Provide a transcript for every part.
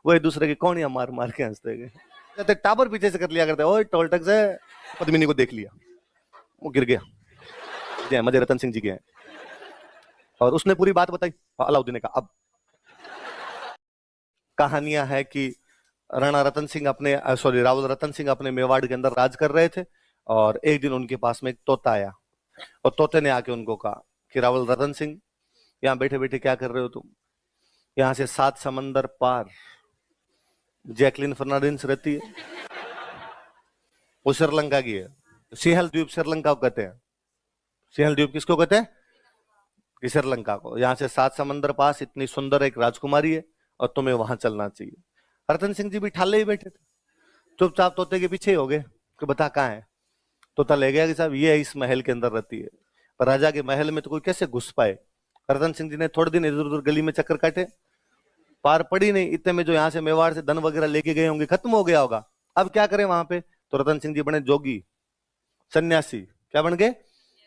वो एक दूसरे की कौनियां मार मार के हंसते गए। कहते टाबर पीछे से कर लिया करते, ओए टोल टैक्स है। पद्मिनी को देख लिया, वो गिर गया। जय मजे रतन सिंह जी के हैं। और उसने पूरी बात बताई। अलाउद्दीन ने कहा अब कहानियां है कि राणा रतन सिंह अपने रावल रतन सिंह अपने मेवाड़ के अंदर राज कर रहे थे, और एक दिन उनके पास में एक तोता आया, और तोते ने आके उनको कहा कि रावल रतन सिंह, यहाँ बैठे बैठे क्या कर रहे हो तुम? यहाँ से 7 समंदर पार जैकलिन फर्नांडिस रहती है, वो श्रीलंका की है। सिंहल द्वीप श्रीलंका को कहते हैं। सिंहल द्वीप किसको कहते हैं? कि श्रीलंका को। यहाँ से 7 समंदर पास इतनी सुंदर एक राजकुमारी है, और तुम्हें वहां चलना चाहिए। रतन सिंह जी भी ठाले ही बैठे थे, चुपचाप तोते के पीछे हो गए कि बता कहाँ है। तोता ले गया कि साहब ये इस महल के अंदर रहती है। पर राजा के महल में तो कोई कैसे घुस पाए? रतन सिंह जी ने थोड़े दिन इधर उधर गली में चक्कर काटे, पार पड़ी नहीं। इतने में जो यहाँ से मेवाड़ से धन वगैरह लेके गए होंगे, खत्म हो गया होगा। अब क्या करें वहां पे? तो रतन सिंह जी बने जोगी, सन्यासी। क्या बन गए?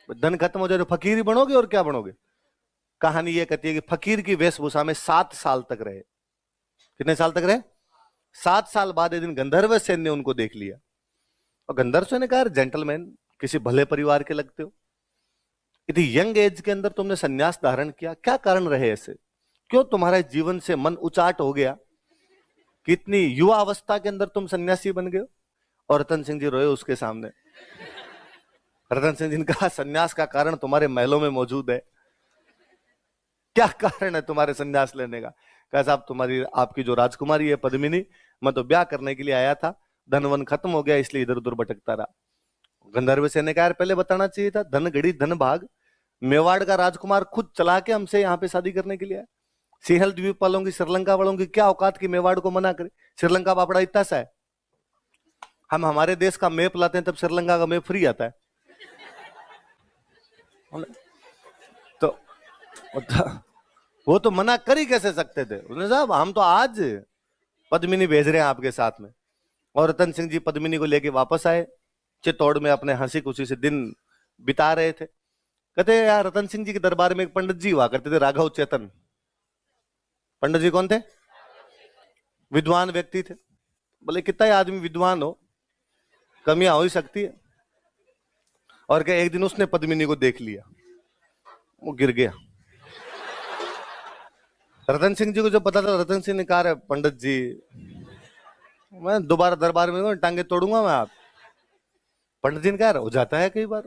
धन खत्म हो जाए तो फकीर ही बनोगे, और क्या बनोगे? कहानी ये कहती है कि फकीर की वेशभूषा में 7 साल तक रहे। कितने साल तक रहे? 7 साल बाद एक दिन गंधर्व सेन ने उनको देख लिया, और गंधर्व सेन ने कहा, जेंटलमैन, किसी भले परिवार के लगते हो, इतनी यंग एज के अंदर तुमने सन्यास धारण किया, क्या कारण रहे ऐसे? क्यों तुम्हारे जीवन से मन उचाट हो गया? कितनी युवा अवस्था के अंदर तुम सन्यासी बन गए? और रतन सिंह जी रोए उसके सामने। रतन सिंह जी ने कहा, सन्यास का कारण तुम्हारे महलों में मौजूद है। क्या कारण है तुम्हारे सन्यास लेने का? कहा, साहब तुम्हारी आपकी जो राजकुमारी है पद्मिनी, मैं तो ब्याह करने के लिए आया था, धन वन खत्म हो गया, इसलिए इधर उधर भटकता रहा। गंधर्व सेन ने कहा, यार पहले बताना चाहिए था, धन घड़ी धन भाग। मेवाड़ का राजकुमार खुद चला के हमसे यहाँ पे शादी करने के लिए आया। सिंहल द्वीप वालों की, श्रीलंका वालों की क्या औकात की मेवाड़ को मना करे? श्रीलंका बापड़ा इतना सा है, हम हमारे देश का मैप लाते हैं तब श्रीलंका का मैप फ्री आता है। तो वो तो मना कर ही कैसे सकते थे? उसने साहब हम तो आज पद्मिनी भेज रहे हैं आपके साथ में। और रतन सिंह जी पद्मिनी को लेके वापस आए, चित्तौड़ में अपने हंसी खुशी से दिन बिता रहे थे। कहते यार, रतन सिंह जी के दरबार में एक पंडित जी हुआ करते थे, राघव चेतन। पंडित जी कौन थे? विद्वान व्यक्ति थे। बोले कितना ही आदमी विद्वान हो, कमियां हो ही सकती है। और क्या, एक दिन उसने पद्मिनी को देख लिया, वो गिर गया। रतन सिंह जी को जब पता था, रतन सिंह ने कहा, पंडित जी, मैं दोबारा दरबार में टांगे तोड़ूंगा मैं आप। पंडित जी ने कहा, हो जाता है कई बार,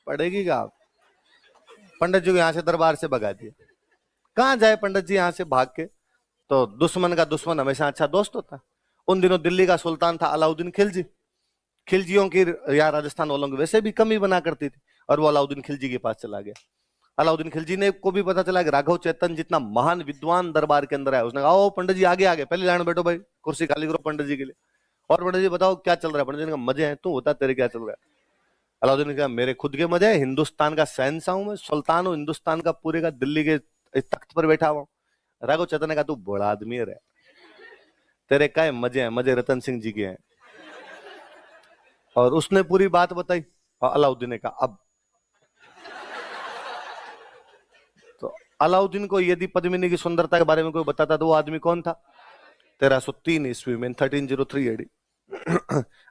पड़ेगी क्या आप? पंडित जी को यहां से दरबार से भगा दिया। कहां जाए पंडित जी यहां से भाग के? तो दुश्मन का दुश्मन हमेशा अच्छा दोस्त होता है। उन दिनों दिल्ली का सुल्तान था अलाउद्दीन खिलजी। खिलजियों की या राजस्थान वालों की वैसे भी कमी बना करती थी, और वो अलाउद्दीन खिलजी के पास चला गया। अलाउद्दीन खिलजी ने को भी पता चला कि राघव चेतन जितना महान विद्वान दरबार के अंदर है। उसने कहा, ओ पंडित जी आगे आगे, पहले लाइन में बैठो भाई, कुर्सी खाली करो पंडित जी के लिए। और पंडित जी बताओ क्या चल रहा है? पंडित जी ने कहा, मजे हैं, तू बता तेरे क्या चल रहा है? अलाउद्दीन ने कहा, मेरे खुद के मजे हैं, हिंदुस्तान का शहंशाह हूं मैं, सुल्तान हूं हिंदुस्तान का, पूरे का, दिल्ली के तख्त पर बैठा हुआ। राघव चेतन ने कहा, तू बड़ा आदमी है, तेरे क्या मजे हैं? मजे रतन सिंह जी के हैं। और उसने पूरी बात बताई। और अलाउद्दीन ने कहा अब। तो अलाउद्दीन को यदि पद्मिनी की सुंदरता के बारे में कोई बताता तो वो आदमी कौन था? 1303 ईस्वी में, 1303 एडी,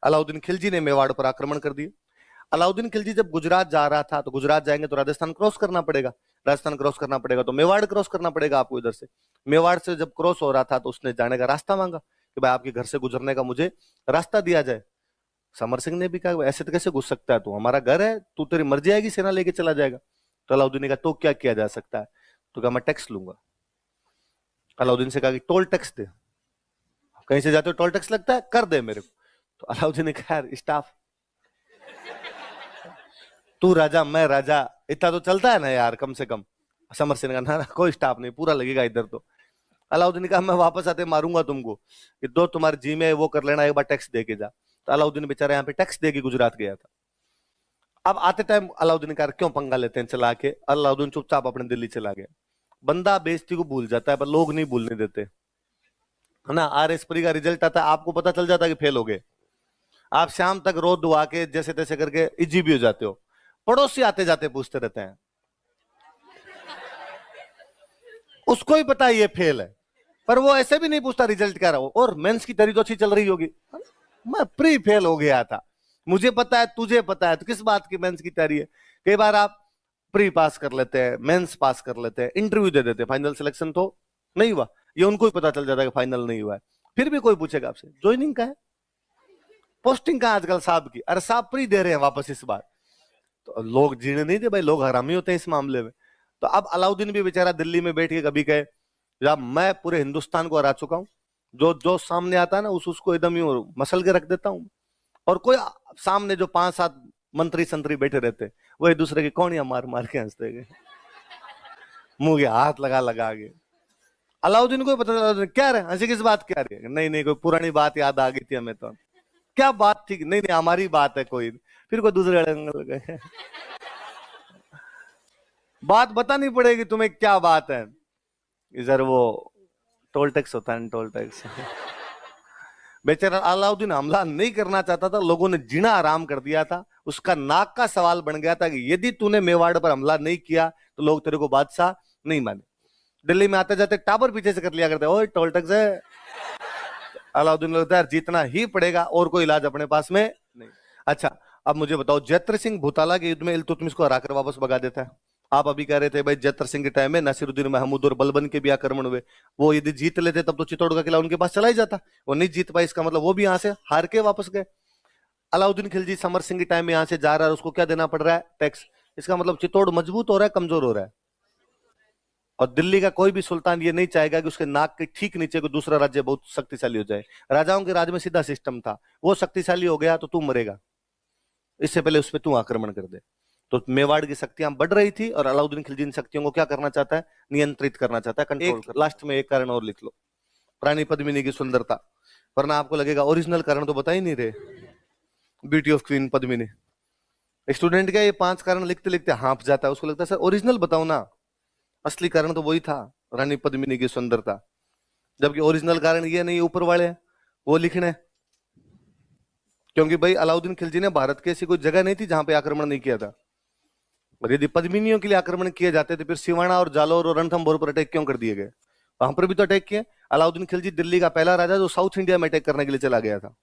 अलाउद्दीन खिलजी ने मेवाड़ पर आक्रमण कर दिया। अलाउद्दीन खिलजी जब गुजरात जा रहा था, तो गुजरात जाएंगे तो राजस्थान क्रॉस करना पड़ेगा, राजस्थान क्रॉस करना पड़ेगा तो मेवाड़ क्रॉस करना पड़ेगा आपको इधर से। मेवाड़ से जब क्रॉस हो रहा था तो उसने जाने का रास्ता मांगा कि भाई आपके घर से गुजरने का मुझे रास्ता दिया जाए। समर सिंह ने भी कहा, ऐसे तो कैसे घुस सकता है, तू हमारा घर है, तू तेरी मर्जी आएगी सेना लेके चला जाएगा। तो अलाउद्दीन ने कहा, तो क्या किया जा सकता है? तो कहा, मैं टैक्स लूंगा। अलाउद्दीन से कहा कि टोल टैक्स दे, कहीं से जाते हो टोल टैक्स लगता है, कर दे मेरे को। तो अलाउद्दीन ने कहा, यार स्टाफ, तू राजा मैं राजा, इतना तो चलता है ना यार कम से कम। समर सिंह ने कहा, ना कोई स्टाफ नहीं, पूरा लगेगा इधर तो। अलाउद्दीन ने कहा, मैं वापस आते मारूंगा तुमको, कि दो तुम्हारे जी में वो कर लेना, एक बार टैक्स दे के जा। तो अलाउद्दीन बेचारा यहाँ पे टैक्स दे के गुजरात गया था। अब आते टाइम अलाउद्दीन ने कहा, क्यों पंगा लेते हैं, चला के। अलाउद्दीन चुपचाप अपने दिल्ली चला गया। बंदा बेइज्जती को भूल जाता है, पर लोग नहीं भूलने देते, है ना। आरएसपी का रिजल्ट आता है, आपको पता चल जाता है कि फेल हो गए, आप शाम तक रो दुआ के जैसे तैसे करके इजी भी हो जाते हो। पड़ोसी आते जाते पूछते रहते हैं, उसको ही पता है ये फेल है, पर वो ऐसे भी नहीं पूछता रिजल्ट क्या रहा हो, और मेंस की तैयारी तो अच्छी चल रही होगी। मैं प्री फेल हो गया था, मुझे पता है तुझे पता है, तो किस बात की मेंस की तैयारी है। कई बार आप प्री पास कर लेते हैं, मेंस पास कर लेते हैं, इंटरव्यू दे देते हैं, फाइनल सिलेक्शन तो नहीं हुआ, ये उनको ही पता चल जाता है कि फाइनल नहीं हुआ है। फिर भी कोई पूछेगा आपसे ज्वाइनिंग का है, पोस्टिंग का आजकल साहब की, अरे साहब प्री दे रहे हैं वापस इस बार। तो लोग जीने नहीं थे भाई, लोग हरामी होते हैं इस मामले में। तो अब अलाउद्दीन भी बेचारा दिल्ली में बैठ के कभी कहे जब मैं पूरे हिंदुस्तान को हरा चुका हूं, जो जो सामने आता है ना उसको एकदम यूं मसल के रख देता हूं। और कोई सामने जो 5-7 मंत्री संतरी बैठे रहते वो एक दूसरे के कौनियां मार मार के हंसते गए, मुंह के हाथ लगा लगा के। अलाउद्दीन को पता चला क्या रहे हंसी किस बात क्या रही है, नहीं नहीं कोई पुरानी बात याद आ गई थी हमें तो। क्या बात थी, नहीं नहीं हमारी बात है कोई, फिर कोई दूसरे गए बात बतानी पड़ेगी तुम्हें क्या बात है। इधर वो टोल टैक्स होता है, टोल टैक्स बेचारा अलाउद्दीन हमला नहीं करना चाहता था, लोगों ने जीना आराम कर दिया था, उसका नाक का सवाल बन गया था कि यदि तूने मेवाड़ पर हमला नहीं किया तो लोग तेरे को बादशाह नहीं माने। दिल्ली में आते जाते टावर पीछे से कर लिया करते, ओए टोल टैक्स है। अलाउद्दीन लगता है जीतना ही पड़ेगा और कोई इलाज अपने पास में नहीं। अच्छा अब मुझे बताओ, जैत्र सिंह भूताला के युद्ध में इल्तुतमिश को हराकर वापस भगा देता है। आप अभी कह रहे थे भाई जैत्र सिंह के टाइम में नासिरुद्दीन महमूद और बलबन के भी आक्रमण हुए, वो यदि जीत लेते तब तो चित्तौड़ का किला उनके पास चला ही जाता, वो नहीं जीत पाए, इसका मतलब वो भी यहां से हार के वापस गए। अलाउद्दीन खिलजी समर सिंह के टाइम में यहां से जा रहा है, उसको क्या देना पड़ रहा है, टैक्स। इसका मतलब चित्तौड़ मजबूत हो रहा है कमजोर हो रहा है। और दिल्ली का कोई भी सुल्तान ये नहीं चाहेगा कि उसके नाक के ठीक नीचे को दूसरा राज्य बहुत शक्तिशाली हो जाए। राजाओं के राज में सीधा सिस्टम था, वो शक्तिशाली हो गया तो तू मरेगा, इससे पहले उस पर तू आक्रमण कर दे। तो मेवाड़ की शक्तियां बढ़ रही थी और अलाउद्दीन खिलजी इन शक्तियों को क्या करना चाहता है, नियंत्रित करना चाहता है, कंट्रोल कर। लास्ट में एक कारण और लिख लो, रानी पद्मिनी की सुंदरता, वरना आपको लगेगा ओरिजिनल कारण तो बता ही नहीं रहे। Beauty of queen Padmini, student क्या ये 5 कारण लिखते लिखते हाँफ जाता है, उसको लगता है सर ओरिजिनल बताओ ना, असली कारण तो वही था, रानी पद्मिनी की सुंदरता। जबकि ओरिजिनल कारण ये नहीं ऊपर वाले वो लिखने, क्योंकि भाई अलाउद्दीन खिलजी ने भारत की ऐसी कोई जगह नहीं थी जहां पे आक्रमण नहीं किया था। और यदि पद्मिनियों के लिए आक्रमण किए जाते थे फिर सिवाना और जालोर और रणथंभौर पर अटैक क्यों कर दिए गए, वहां पर भी तो अटैक किए। अलाउद्दीन खिलजी दिल्ली का पहला राजा जो साउथ इंडिया में अटैक करने के लिए चला गया था,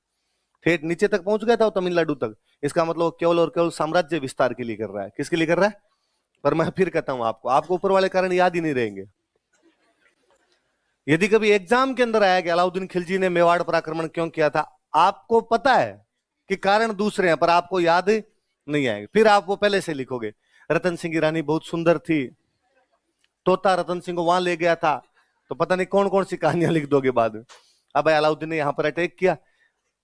ठेठ नीचे तक पहुंच गया था तमिलनाडु तक। इसका मतलब केवल और केवल साम्राज्य विस्तार के लिए कर रहा है, किसके लिए कर रहा है। पर मैं फिर कहता हूं आपको ऊपर वाले कारण याद ही नहीं रहेंगे। यदि कभी एग्जाम के अंदर आया कि अलाउद्दीन खिलजी ने मेवाड़ पर आक्रमण क्यों किया था, आपको पता है कि कारण दूसरे हैं पर आपको याद नहीं आएंगे, फिर आप वो पहले से लिखोगे। रतन सिंह की रानी बहुत सुंदर थी, तोता रतन सिंह को वहां ले गया था, तो पता नहीं कौन कौन सी कहानियां लिख दोगे बाद में। अब अलाउद्दीन ने यहां पर अटैक किया,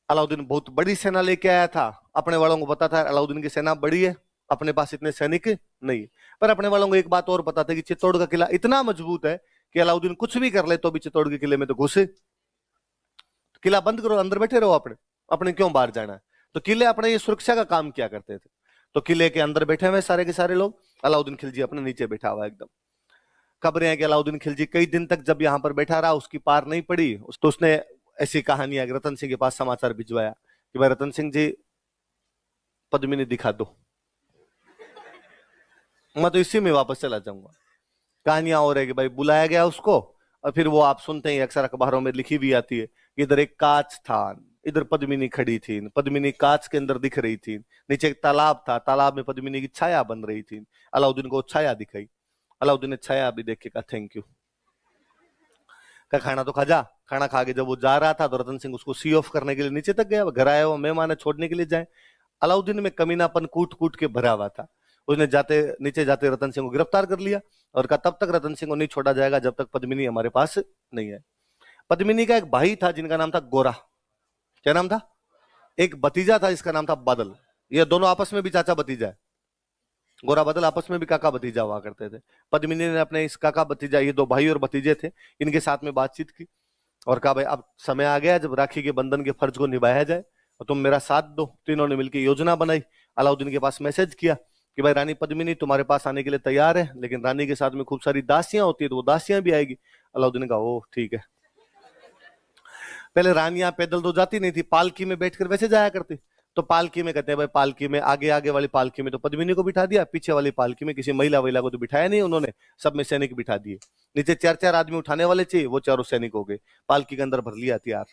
अलाउद्दीन बहुत बड़ी सेना लेके आया था, अपने वालों को पता था अलाउद्दीन की सेना बड़ी है, अपने पास इतने सैनिक नहीं। पर अपने वालों को एक बात और पता था कि चित्तौड़ का किला इतना मजबूत है कि अलाउद्दीन कुछ भी कर ले तो भी चित्तौड़ के किले में तो घुसे। किला बंद करो, अंदर बैठे रहो, अपने अपने क्यों बाहर जाना है। तो किले अपने ये सुरक्षा का काम किया करते थे। तो किले के अंदर बैठे हुए सारे के सारे लोग, अलाउद्दीन खिलजी अपने नीचे बैठा हुआ एकदम। खबरें हैं कि अलाउद्दीन खिलजी कई दिन तक जब यहां पर बैठा रहा, उसकी पार नहीं पड़ी, तो उसने ऐसी कहानी है रतन सिंह के पास समाचार भिजवाया कि भाई रतन सिंह जी पद्मिनी दिखा दो, मैं तो इसी में वापस चला जाऊंगा। कहानियां और है कि भाई बुलाया गया उसको, और फिर वो आप सुनते हैं अक्सर अखबारों में लिखी भी आती है कि इधर एक कांच था, इधर पद्मिनी खड़ी थी, पद्मिनी कांच के अंदर दिख रही थी, नीचे एक तालाब था, तालाब में पद्मिनी की छाया बन रही थी, अलाउद्दीन को छाया दिखाई, अलाउद्दीन ने छाया भी देख के कहा थैंक यू, का खाना तो खा जा। खाना खा के जब वो जा रहा था तो रतन सिंह उसको सी ऑफ करने के लिए नीचे तक गया, घर आया वो मेहमान है छोड़ने के लिए जाए। अलाउद्दीन में कमीनापन कूट कूट के भरा हुआ था, उसने जाते नीचे जाते रतन सिंह को गिरफ्तार कर लिया और कहा तब तक रतन सिंह को नहीं छोड़ा जाएगा जब तक पद्मिनी हमारे पास नहीं है। पद्मिनी का एक भाई था जिनका नाम था गोरा, क्या नाम था, एक भतीजा था जिसका नाम था बादल, ये दोनों आपस में भी चाचा भतीजा है, गोरा बादल आपस में भी काका भतीजा हुआ करते थे। पद्मिनी ने अपने इस काका भतीजा, ये 2 भाई और भतीजे थे, इनके साथ में बातचीत की और कहा भाई अब समय आ गया जब राखी के बंधन के फर्ज को निभाया जाए और तुम मेरा साथ दो। तीनों ने मिलकर योजना बनाई, अलाउद्दीन के पास मैसेज किया कि भाई रानी पद्मिनी तुम्हारे पास आने के लिए तैयार है, लेकिन रानी के साथ में खूब सारी दासियां होती है तो वो दासियां भी आएगी। अलाउद्दीन ने कहा ओह ठीक है। पहले रानियां पैदल तो जाती नहीं थी, पालकी में बैठकर वैसे जाया करती, तो पालकी में कहते हैं भाई, पालकी में आगे आगे वाली पालकी में तो पद्मिनी को बिठा दिया, पीछे वाली पालकी में किसी महिला वहिला को तो बिठाया नहीं उन्होंने, सब में सैनिक बिठा दिए। नीचे 4-4 आदमी उठाने वाले चाहिए, वो चारों सैनिक हो गए, पालकी के अंदर भर लिया हथियार।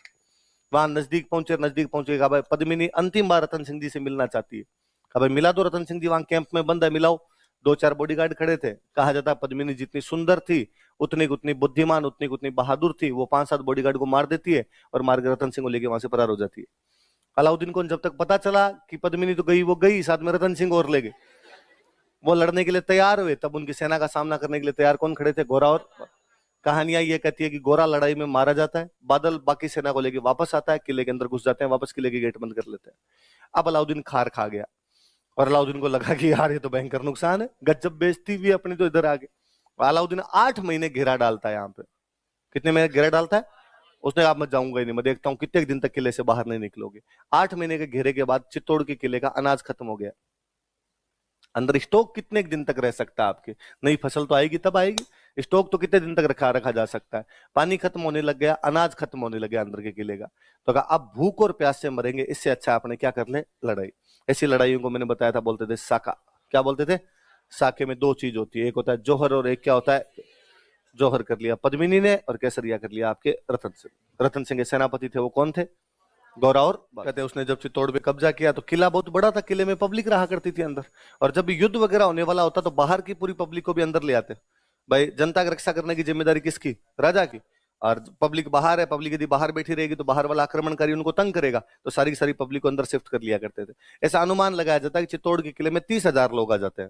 वहां नजदीक पहुंचे, कहा भाई पद्मिनी अंतिम बार रतन सिंह जी से मिलना चाहती है। कहा भाई मिला दो, रतन सिंह जी वहां कैंप में बंद है, मिलाओ। 2-4 बॉडीगार्ड खड़े थे। कहा जाता है पद्मिनी जितनी सुंदर थी, उतनी उतनी बुद्धिमान, उतनी उतनी बहादुर थी, वो 5-7 बॉडीगार्ड को मार देती है और मार के रतन सिंह को लेके वहां से फरार हो जाती है। अलाउद्दीन को जब तक पता चला कि पद्मिनी तो गई, वो गई, साथ में रतन सिंह और ले गए। वो लड़ने के लिए तैयार हुए, तब उनकी सेना का सामना करने के लिए तैयार कौन खड़े थे? गोरा। और कहानियां ये कहती है कि गोरा लड़ाई में मारा जाता है, बादल बाकी सेना को लेके वापस आता है, किले के अंदर घुस जाते हैं, वापस किले के गेट बंद कर लेते हैं। अब अलाउद्दीन खार खा गया और अलाउद्दीन को लगा कि यार ये तो भयंकर नुकसान है, गजब बेइज्जती हुई अपनी तो इधर आ गए। अलाउद्दीन 8 महीने घेरा डालता है यहाँ पे। कितने महीने घेरा डालता है? उसने कहा मैं जाऊंगा ही नहीं, मैं देखता हूँ कितने दिन तक किले से बाहर नहीं निकलोगे। 8 महीने के घेरे के बाद चित्तौड़ के किले का अनाज खत्म हो गया। अंदर स्टॉक कितने दिन तक रह सकता है आपके? नई फसल तो आएगी तब आएगी, स्टॉक तो कितने दिन तक रखा रखा जा सकता है? पानी खत्म होने लग गया, अनाज खत्म होने लग गया अंदर के किले का। तो कहा अब भूख और प्यास से मरेंगे, इससे अच्छा आपने क्या कर ले, लड़ाई। ऐसी लड़ाइयों को मैंने बताया था, बोलते थे साका। क्या बोलते थे? साके में 2 चीज होती है, एक होता है जौहर और एक क्या होता है? जौहर कर लिया पद्मिनी ने और केसरिया कर लिया आपके रतन सिंह। रतन सिंह के सेनापति थे वो कौन थे? गौरा। और कहते हैं उसने जब चित्तौड़ पे कब्जा किया तो किला बहुत बड़ा था, किले में पब्लिक रहा करती थी अंदर, और जब भी युद्ध वगैरह होने वाला होता तो बाहर की पूरी पब्लिक को भी अंदर ले आते। भाई जनता की रक्षा करने की जिम्मेदारी किसकी? राजा की। और पब्लिक बाहर है, पब्लिक यदि बाहर बैठी रहेगी तो बाहर वाला आक्रमणकारी उनको तंग करेगा, तो सारी की सारी पब्लिक को अंदर शिफ्ट कर लिया करते थे। ऐसा अनुमान लगाया जाता है कि चित्तौड़ के किले में 30,000 लोग आ जाते हैं।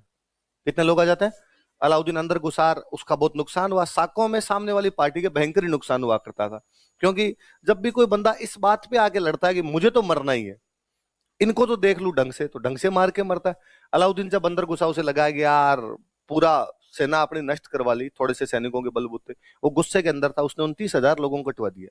कितने लोग आ जाते हैं? अलाउद्दीन अंदर घुसार, उसका बहुत नुकसान हुआ। साकों में सामने वाली पार्टी के भयंकर ही नुकसान हुआ करता था, क्योंकि जब भी कोई बंदा इस बात पे आके लड़ता है कि मुझे तो मरना ही है, इनको तो देख लूं ढंग से, तो ढंग से मार के मरता है। अलाउद्दीन जब अंदर घुसा, उसे लगा कि यार पूरा सेना अपनी नष्ट करवा ली थोड़े से सैनिकों के बलबूते। वो गुस्से के अंदर था, उसने 29,000 लोगों को कटवा दिया।